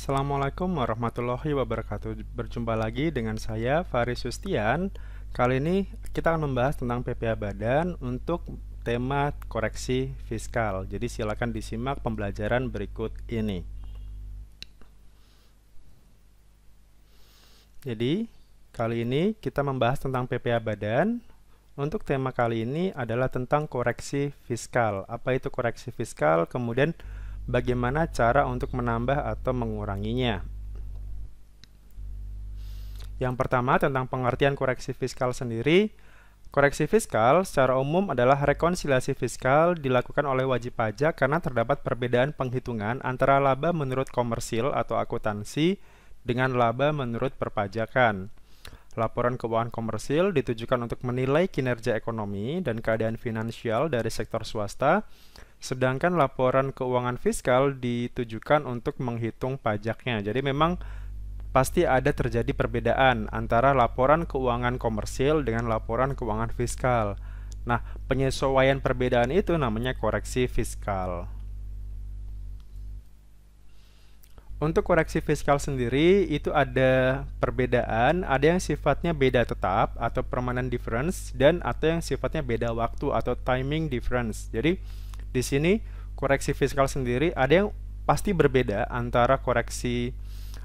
Assalamualaikum warahmatullahi wabarakatuh. Berjumpa lagi dengan saya, Faris Sustian. Kali ini kita akan membahas tentang PPh Badan untuk tema koreksi fiskal. Jadi silakan disimak pembelajaran berikut ini. Jadi, kali ini kita membahas tentang PPh Badan. Untuk tema kali ini adalah tentang koreksi fiskal. Apa itu koreksi fiskal? Kemudian bagaimana cara untuk menambah atau menguranginya. Yang pertama tentang pengertian koreksi fiskal sendiri. Koreksi fiskal secara umum adalah rekonsiliasi fiskal dilakukan oleh wajib pajak karena terdapat perbedaan penghitungan antara laba menurut komersil atau akuntansi dengan laba menurut perpajakan. Laporan keuangan komersil ditujukan untuk menilai kinerja ekonomi dan keadaan finansial dari sektor swasta, sedangkan laporan keuangan fiskal ditujukan untuk menghitung pajaknya. Jadi memang pasti ada terjadi perbedaan antara laporan keuangan komersil dengan laporan keuangan fiskal. Nah, penyesuaian perbedaan itu namanya koreksi fiskal. Untuk koreksi fiskal sendiri itu ada perbedaan, ada yang sifatnya beda tetap atau permanent difference dan atau yang sifatnya beda waktu atau timing difference. Jadi di sini koreksi fiskal sendiri ada yang pasti berbeda antara koreksi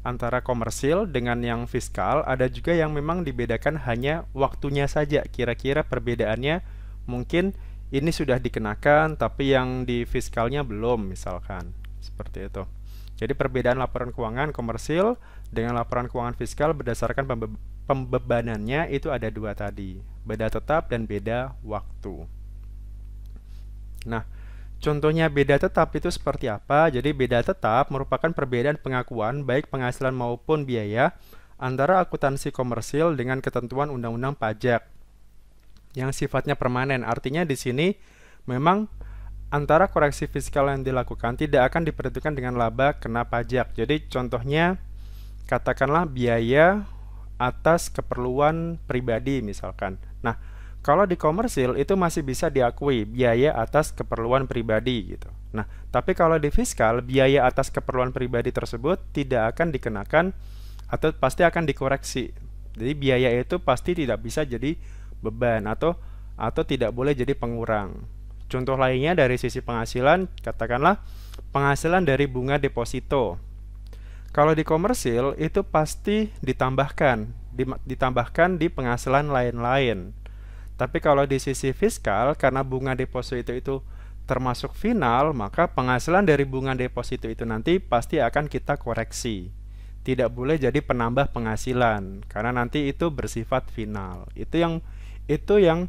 antara komersil dengan yang fiskal, ada juga yang memang dibedakan hanya waktunya saja. Kira-kira perbedaannya mungkin ini sudah dikenakan tapi yang di fiskalnya belum, misalkan. Seperti itu. Jadi perbedaan laporan keuangan komersil dengan laporan keuangan fiskal berdasarkan pembebanannya itu ada dua tadi, beda tetap dan beda waktu. Nah, contohnya beda tetap itu seperti apa? Jadi beda tetap merupakan perbedaan pengakuan baik penghasilan maupun biaya antara akuntansi komersil dengan ketentuan undang-undang pajak yang sifatnya permanen. Artinya di sini memang antara koreksi fiskal yang dilakukan tidak akan diperhitungkan dengan laba kena pajak. Jadi contohnya katakanlah biaya atas keperluan pribadi misalkan. Nah, kalau di komersil itu masih bisa diakui biaya atas keperluan pribadi gitu. Nah, tapi kalau di fiskal biaya atas keperluan pribadi tersebut tidak akan dikenakan atau pasti akan dikoreksi. Jadi biaya itu pasti tidak bisa jadi beban atau tidak boleh jadi pengurang. Contoh lainnya dari sisi penghasilan, katakanlah penghasilan dari bunga deposito. Kalau di komersil itu pasti ditambahkan di penghasilan lain-lain. Tapi kalau di sisi fiskal, karena bunga deposito itu termasuk final, maka penghasilan dari bunga deposito itu nanti pasti akan kita koreksi. Tidak boleh jadi penambah penghasilan, karena nanti itu bersifat final. Itu yang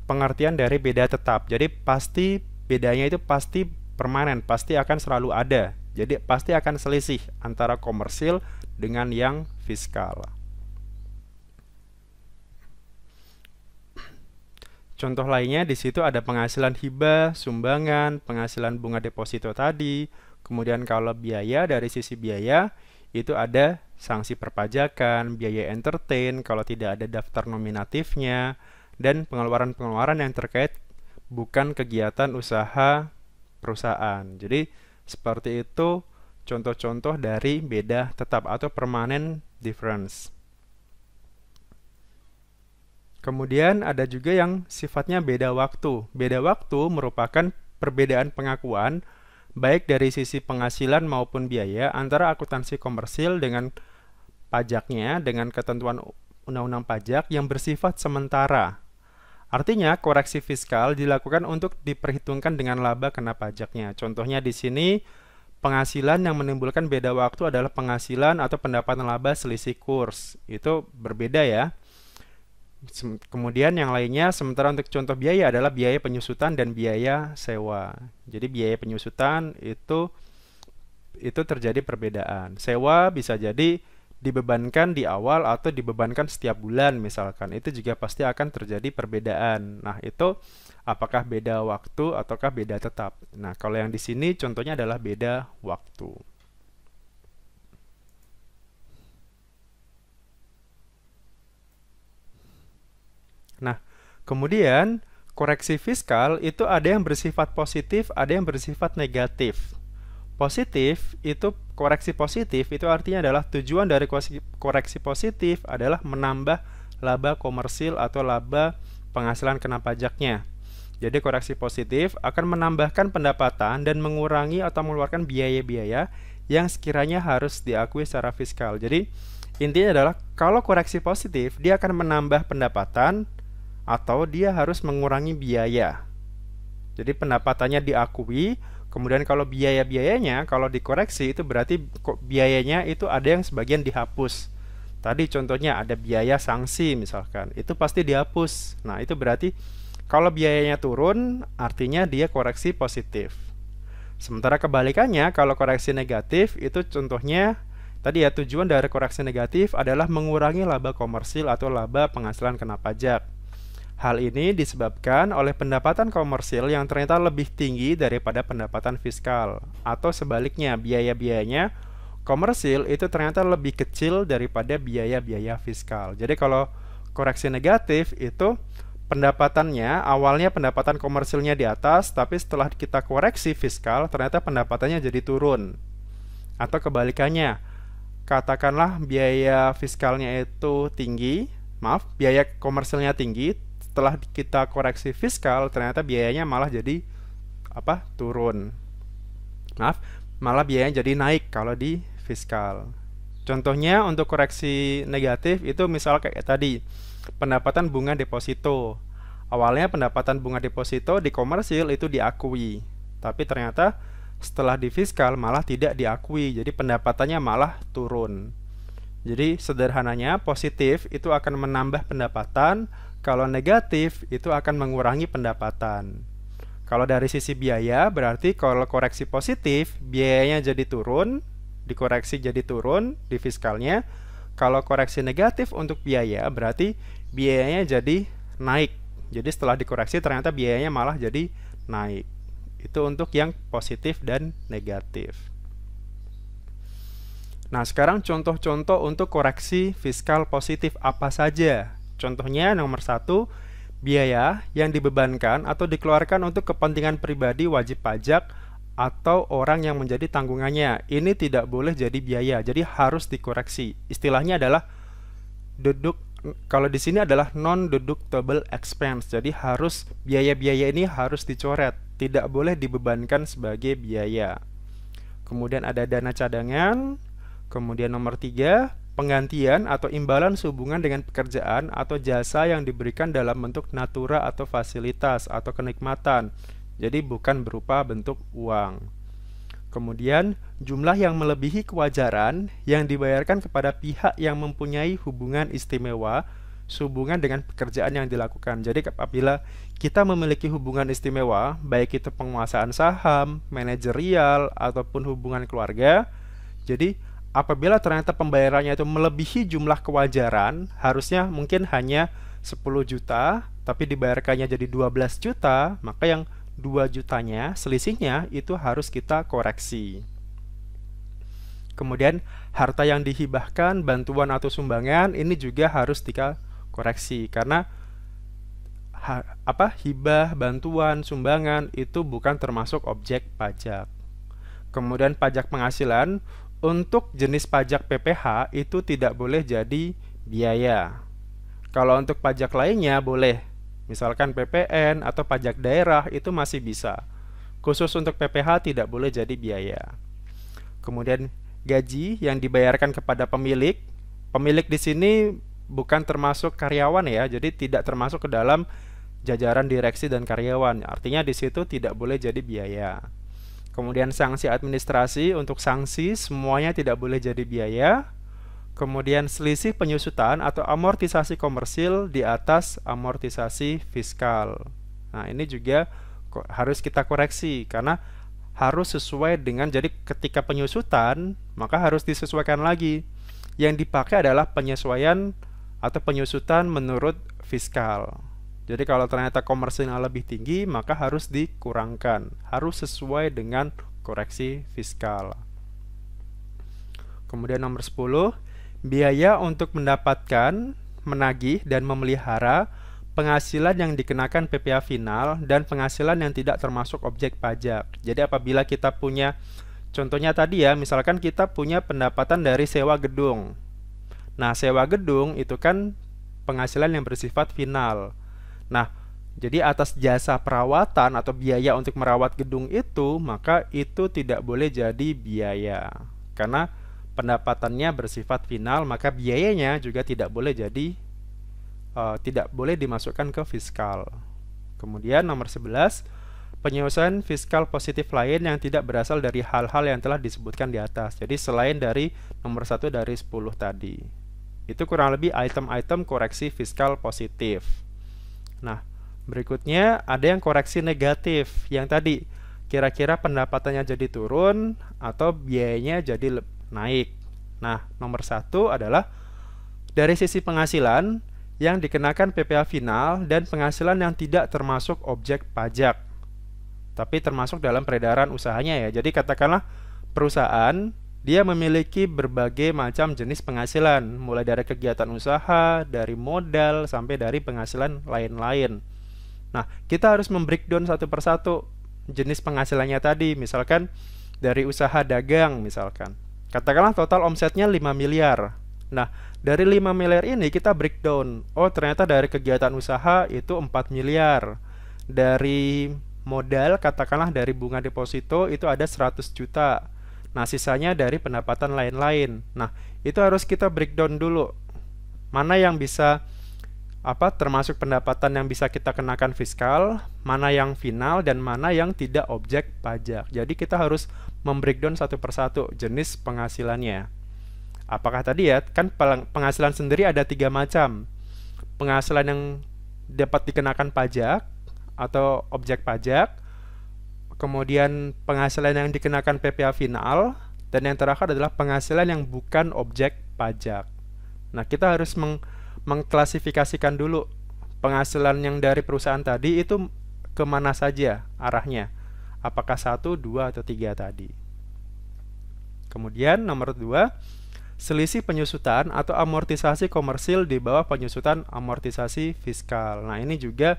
pengertian dari beda tetap. Jadi pasti bedanya itu pasti permanen, pasti akan selalu ada. Jadi pasti akan selisih antara komersil dengan yang fiskal. Contoh lainnya di situ ada penghasilan hibah, sumbangan, penghasilan bunga deposito tadi. Kemudian kalau biaya, dari sisi biaya itu ada sanksi perpajakan, biaya entertain kalau tidak ada daftar nominatifnya, dan pengeluaran-pengeluaran yang terkait bukan kegiatan usaha perusahaan. Jadi seperti itu contoh-contoh dari beda tetap atau permanent difference. Kemudian ada juga yang sifatnya beda waktu. Beda waktu merupakan perbedaan pengakuan baik dari sisi penghasilan maupun biaya antara akuntansi komersil dengan pajaknya dengan ketentuan undang-undang pajak yang bersifat sementara. Artinya koreksi fiskal dilakukan untuk diperhitungkan dengan laba kena pajaknya. Contohnya di sini penghasilan yang menimbulkan beda waktu adalah penghasilan atau pendapatan laba selisih kurs. Itu berbeda ya. Kemudian yang lainnya, sementara untuk contoh biaya adalah biaya penyusutan dan biaya sewa. Jadi biaya penyusutan itu terjadi perbedaan. Sewa bisa jadi dibebankan di awal atau dibebankan setiap bulan misalkan. Itu juga pasti akan terjadi perbedaan. Nah, itu apakah beda waktu ataukah beda tetap. Nah, kalau yang di sini contohnya adalah beda waktu. Nah, kemudian koreksi fiskal itu ada yang bersifat positif, ada yang bersifat negatif. Positif itu koreksi positif itu artinya adalah tujuan dari koreksi positif adalah menambah laba komersil atau laba penghasilan kena pajaknya. Jadi koreksi positif akan menambahkan pendapatan dan mengurangi atau mengeluarkan biaya-biaya yang sekiranya harus diakui secara fiskal. Jadi intinya adalah kalau koreksi positif dia akan menambah pendapatan atau dia harus mengurangi biaya. Jadi pendapatannya diakui, kemudian kalau biaya-biayanya kalau dikoreksi itu berarti biayanya itu ada yang sebagian dihapus. Tadi contohnya ada biaya sanksi misalkan, itu pasti dihapus. Nah, itu berarti kalau biayanya turun artinya dia koreksi positif. Sementara kebalikannya kalau koreksi negatif itu contohnya tadi ya tujuan dari koreksi negatif adalah mengurangi laba komersil atau laba penghasilan kena pajak. Hal ini disebabkan oleh pendapatan komersil yang ternyata lebih tinggi daripada pendapatan fiskal, atau sebaliknya biaya-biayanya komersil itu ternyata lebih kecil daripada biaya-biaya fiskal. Jadi kalau koreksi negatif itu pendapatannya awalnya pendapatan komersilnya di atas, tapi setelah kita koreksi fiskal ternyata pendapatannya jadi turun. Atau kebalikannya, katakanlah biaya fiskalnya itu tinggi, biaya komersilnya tinggi, setelah kita koreksi fiskal ternyata biayanya malah jadi turun. Malah biayanya jadi naik kalau di fiskal. Contohnya untuk koreksi negatif itu misal kayak tadi, pendapatan bunga deposito. Awalnya pendapatan bunga deposito di komersil itu diakui, tapi ternyata setelah di fiskal malah tidak diakui, jadi pendapatannya malah turun. Jadi sederhananya positif itu akan menambah pendapatan, kalau negatif itu akan mengurangi pendapatan. Kalau dari sisi biaya berarti kalau koreksi positif biayanya jadi turun, dikoreksi jadi turun di fiskalnya. Kalau koreksi negatif untuk biaya berarti biayanya jadi naik. Jadi setelah dikoreksi ternyata biayanya malah jadi naik. Itu untuk yang positif dan negatif. Nah, sekarang contoh-contoh untuk koreksi fiskal positif apa saja? Contohnya nomor 1, biaya yang dibebankan atau dikeluarkan untuk kepentingan pribadi wajib pajak atau orang yang menjadi tanggungannya. Ini tidak boleh jadi biaya, jadi harus dikoreksi. Istilahnya adalah kalau di sini adalah non-deductible expense. Jadi harus biaya-biaya ini harus dicoret, tidak boleh dibebankan sebagai biaya. Kemudian ada dana cadangan. Kemudian nomor 3, penggantian atau imbalan sehubungan dengan pekerjaan atau jasa yang diberikan dalam bentuk natura atau fasilitas atau kenikmatan. Jadi bukan berupa bentuk uang. Kemudian jumlah yang melebihi kewajaran yang dibayarkan kepada pihak yang mempunyai hubungan istimewa sehubungan dengan pekerjaan yang dilakukan. Jadi apabila kita memiliki hubungan istimewa, baik itu penguasaan saham, manajerial, ataupun hubungan keluarga, jadi apabila ternyata pembayarannya itu melebihi jumlah kewajaran, harusnya mungkin hanya 10 juta, tapi dibayarkannya jadi 12 juta, maka yang 2 jutanya, selisihnya itu harus kita koreksi. Kemudian harta yang dihibahkan, bantuan atau sumbangan, ini juga harus kita koreksi, karena hibah, bantuan, sumbangan itu bukan termasuk objek pajak. Kemudian pajak penghasilan, untuk jenis pajak PPh itu tidak boleh jadi biaya. Kalau untuk pajak lainnya boleh, misalkan PPN atau pajak daerah itu masih bisa. Khusus untuk PPh tidak boleh jadi biaya. Kemudian gaji yang dibayarkan kepada pemilik. Pemilik di sini bukan termasuk karyawan ya, jadi tidak termasuk ke dalam jajaran direksi dan karyawan. Artinya di situ tidak boleh jadi biaya. Kemudian sanksi administrasi, untuk sanksi semuanya tidak boleh jadi biaya. Kemudian selisih penyusutan atau amortisasi komersil di atas amortisasi fiskal. Nah, ini juga harus kita koreksi karena harus sesuai dengan, jadi ketika penyusutan maka harus disesuaikan lagi. Yang dipakai adalah penyesuaian atau penyusutan menurut fiskal. Jadi kalau ternyata komersilnya lebih tinggi, maka harus dikurangkan. Harus sesuai dengan koreksi fiskal. Kemudian nomor 10, biaya untuk mendapatkan, menagih, dan memelihara penghasilan yang dikenakan PPh final dan penghasilan yang tidak termasuk objek pajak. Jadi apabila kita punya Contohnya tadi ya, misalkan kita punya pendapatan dari sewa gedung. Nah, sewa gedung itu kan penghasilan yang bersifat final. Nah, jadi atas jasa perawatan atau biaya untuk merawat gedung itu, maka itu tidak boleh jadi biaya. Karena pendapatannya bersifat final, maka biayanya juga tidak boleh tidak boleh dimasukkan ke fiskal. Kemudian nomor 11, penyelesaian fiskal positif lain yang tidak berasal dari hal-hal yang telah disebutkan di atas. Jadi selain dari nomor 1 dari 10 tadi. Itu kurang lebih item-item koreksi fiskal positif. Nah, berikutnya ada yang koreksi negatif. Yang tadi, kira-kira pendapatannya jadi turun atau biayanya jadi naik. Nah, nomor 1 adalah dari sisi penghasilan yang dikenakan PPh final dan penghasilan yang tidak termasuk objek pajak, tapi termasuk dalam peredaran usahanya ya. Jadi katakanlah perusahaan dia memiliki berbagai macam jenis penghasilan, mulai dari kegiatan usaha, dari modal, sampai dari penghasilan lain-lain. Nah, kita harus membreakdown satu persatu jenis penghasilannya tadi. Misalkan dari usaha dagang misalkan. Katakanlah total omsetnya 5 miliar. Nah, dari 5 miliar ini kita breakdown. Oh, ternyata dari kegiatan usaha itu 4 miliar. Dari modal, katakanlah dari bunga deposito itu ada 100 juta. Nah, sisanya dari pendapatan lain-lain. Nah, itu harus kita breakdown dulu. Mana yang bisa termasuk pendapatan yang bisa kita kenakan fiskal, mana yang final, dan mana yang tidak objek pajak. Jadi kita harus membreakdown satu persatu jenis penghasilannya. Apakah tadi ya, kan penghasilan sendiri ada 3 macam. Penghasilan yang dapat dikenakan pajak atau objek pajak, kemudian penghasilan yang dikenakan PPh final, dan yang terakhir adalah penghasilan yang bukan objek pajak. Nah, kita harus mengklasifikasikan dulu penghasilan yang dari perusahaan tadi itu kemana saja arahnya. Apakah 1, 2, atau 3 tadi. Kemudian nomor 2, selisih penyusutan atau amortisasi komersil di bawah penyusutan amortisasi fiskal. Nah, ini juga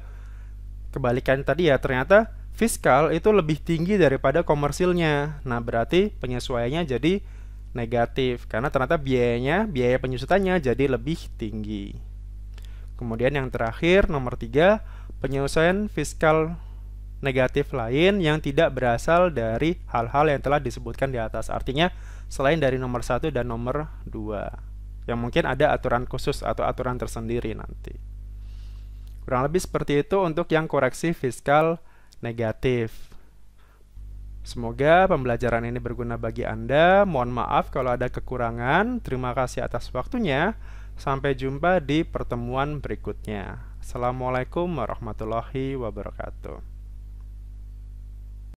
kebalikan tadi ya, ternyata fiskal itu lebih tinggi daripada komersilnya. Nah, berarti penyesuaiannya jadi negatif karena ternyata biaya penyusutannya jadi lebih tinggi. Kemudian yang terakhir nomor 3, penyelesaian fiskal negatif lain yang tidak berasal dari hal-hal yang telah disebutkan di atas. Artinya selain dari nomor 1 dan nomor 2 yang mungkin ada aturan khusus atau aturan tersendiri nanti. Kurang lebih seperti itu untuk yang koreksi fiskal negatif. Semoga pembelajaran ini berguna bagi Anda. Mohon maaf kalau ada kekurangan. Terima kasih atas waktunya. Sampai jumpa di pertemuan berikutnya. Assalamualaikum warahmatullahi wabarakatuh.